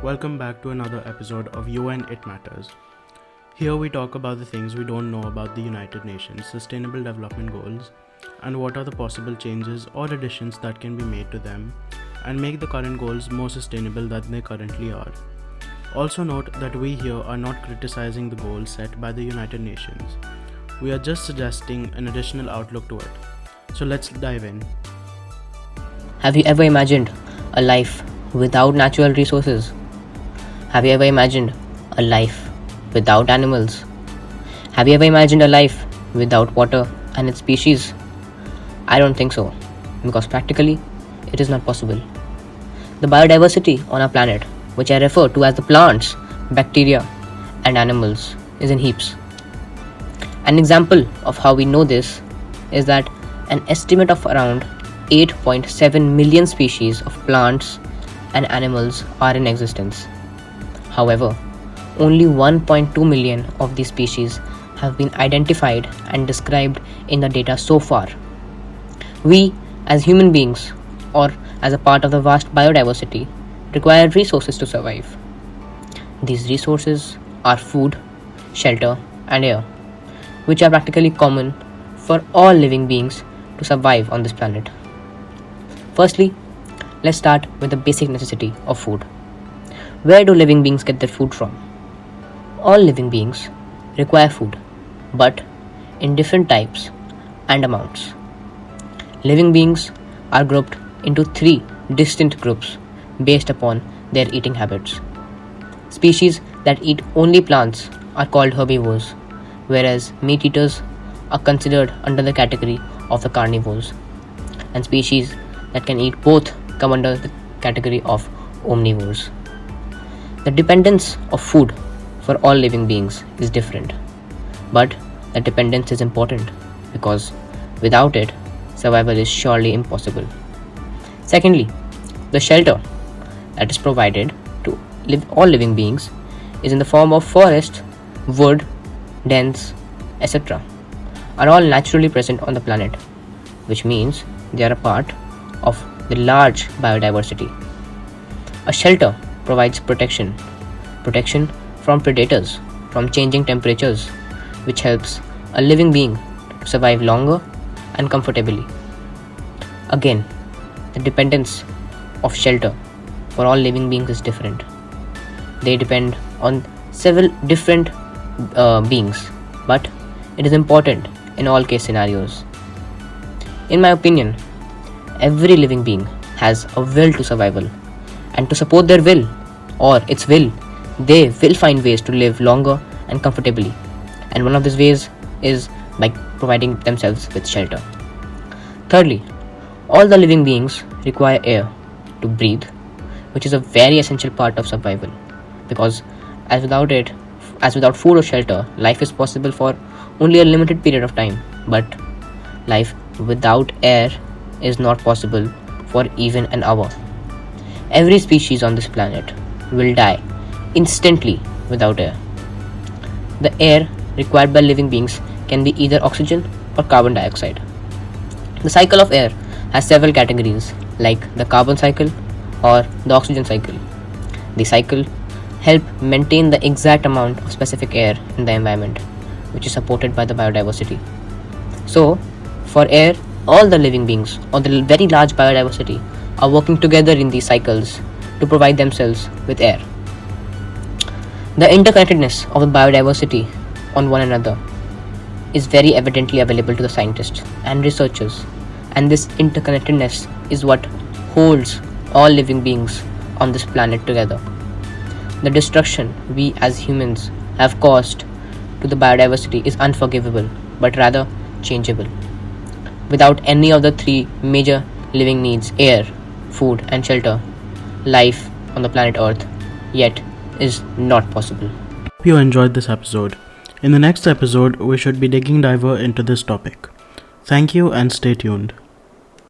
Welcome back to another episode of UN It Matters. Here we talk about the things we don't know about the United Nations Sustainable Development Goals and what are the possible changes or additions that can be made to them and make the current goals more sustainable than they currently are. Also note that we here are not criticizing the goals set by the United Nations. We are just suggesting an additional outlook to it. So let's dive in. Have you ever imagined a life without natural resources? Have you ever imagined a life without animals? Have you ever imagined a life without water and its species? I don't think so, because practically it is not possible. The biodiversity on our planet, which I refer to as the plants, bacteria, and animals, is in heaps. An example of how we know this is that an estimate of around 8.7 million species of plants and animals are in existence. However, only 1.2 million of these species have been identified and described in the data so far. We, as human beings, or as a part of the vast biodiversity, require resources to survive. These resources are food, shelter, and air, which are practically common for all living beings to survive on this planet. Firstly, let's start with the basic necessity of food. Where do living beings get their food from? All living beings require food, but in different types and amounts. Living beings are grouped into three distinct groups based upon their eating habits. Species that eat only plants are called herbivores, whereas meat eaters are considered under the category of the carnivores, and species that can eat both come under the category of omnivores. The dependence of food for all living beings is different, but the dependence is important because without it, survival is surely impossible. Secondly, the shelter that is provided to all living beings is in the form of forest, wood, dens, etc. are all naturally present on the planet, which means they are a part of the large biodiversity. A shelter provides protection from predators, from changing temperatures, which helps a living being to survive longer and comfortably. Again, the dependence of shelter for all living beings is different. They depend on several different beings, but it is important in all case scenarios. In my opinion, every living being has a will to survival, and to support their will or its will, they will find ways to live longer and comfortably, and one of these ways is by providing themselves with shelter. Thirdly, all the living beings require air to breathe, which is a very essential part of survival, because as without food or shelter, life is possible for only a limited period of time, but life without air is not possible for even an hour. Every species on this planet will die instantly without air. The air required by living beings can be either oxygen or carbon dioxide. The cycle of air has several categories, like the carbon cycle or the oxygen cycle. The cycle help maintain the exact amount of specific air in the environment, which is supported by the biodiversity. So, for air, all the living beings or the very large biodiversity are working together in these cycles to provide themselves with air. The interconnectedness of the biodiversity on one another is very evidently available to the scientists and researchers, and this interconnectedness is what holds all living beings on this planet together. The destruction we as humans have caused to the biodiversity is unforgivable, but rather changeable. Without any of the three major living needs, air, food, and shelter, life on the planet Earth yet is not possible. Hope you enjoyed this episode. In the next episode, we should be digging deeper into this topic. Thank you and stay tuned.